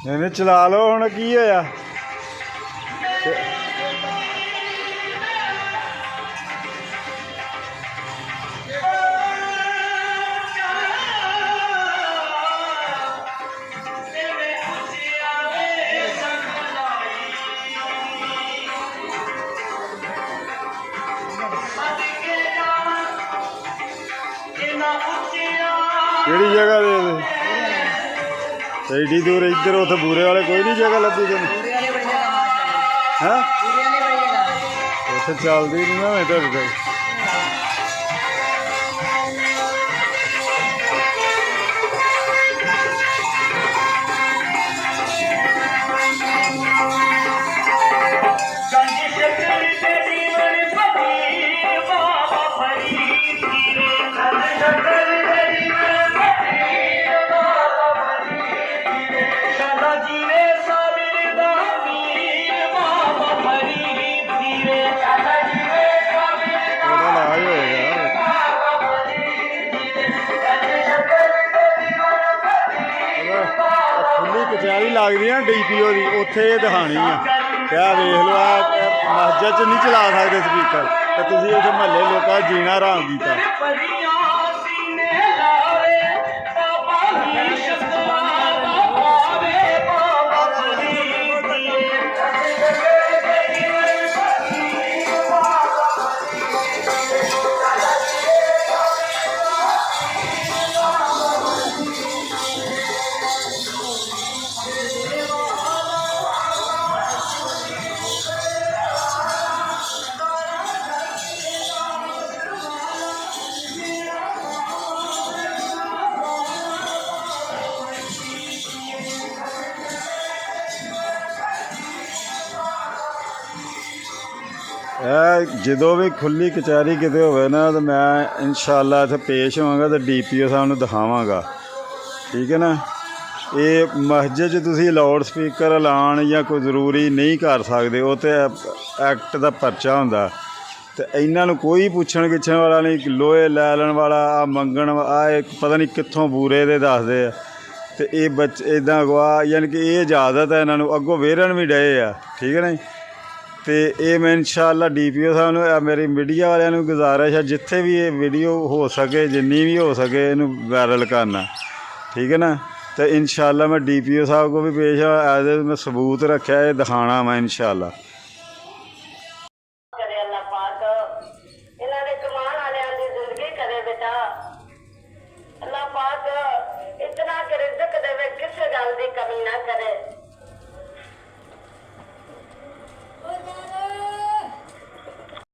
ਇਹਨੇ ਚਲਾ ਲਓ ਹੁਣ ਕੀ ਹੋਇਆ। ਕਿਹੜੀ ਜਗ੍ਹਾ ਦੇ ਐਡੀ दूर इधर उधर बूरे वाले कोई नहीं जगह लगी तेन है उसे चलती नहीं ना मैं कचहरी लगती है DPO की उत्थे दिखानी है क्या वेख लो मस्जिद च नहीं चला सकते स्पीकर तो तुम उस महल्ले लोगों का जीना हराम किया। जो भी खुली कचहरी किते होवे ना तो मैं इंशाअल्लाह इत्थे पेश होवांगा तो DPO साहब नूं दिखावांगा ठीक है ना। ये मस्जिद तुसीं लाउड स्पीकर लाण या कोई जरूरी नहीं कर सकते वो तो एक्ट का परचा हुंदा तो इन्हां नूं कोई पुछण गिछण वाला नहीं लोहे लै लैण वाला आ मंगण आ पता नहीं कित्थों बूरे दे दसदे तो ये बच्चे इदां अगवा यानी कि ये इजाजत है इन्हां नूं अगों वेरन भी डए आ ठीक है ना। तो ये मैं इंशाअल्लाह DPO साहब नूं मेरी मीडिया वालियां नूं गुजारिश है जिथे भी ये वीडियो हो सके जिन्नी भी हो सके इनू वायरल करना ठीक है ना। तो इंशाअल्लाह मैं DPO साहब को भी पेश एज मैं सबूत रखा है दिखाना मैं इंशाअल्लाह। इतना रिज़्क देवे किसी गल दी कमी ना करे।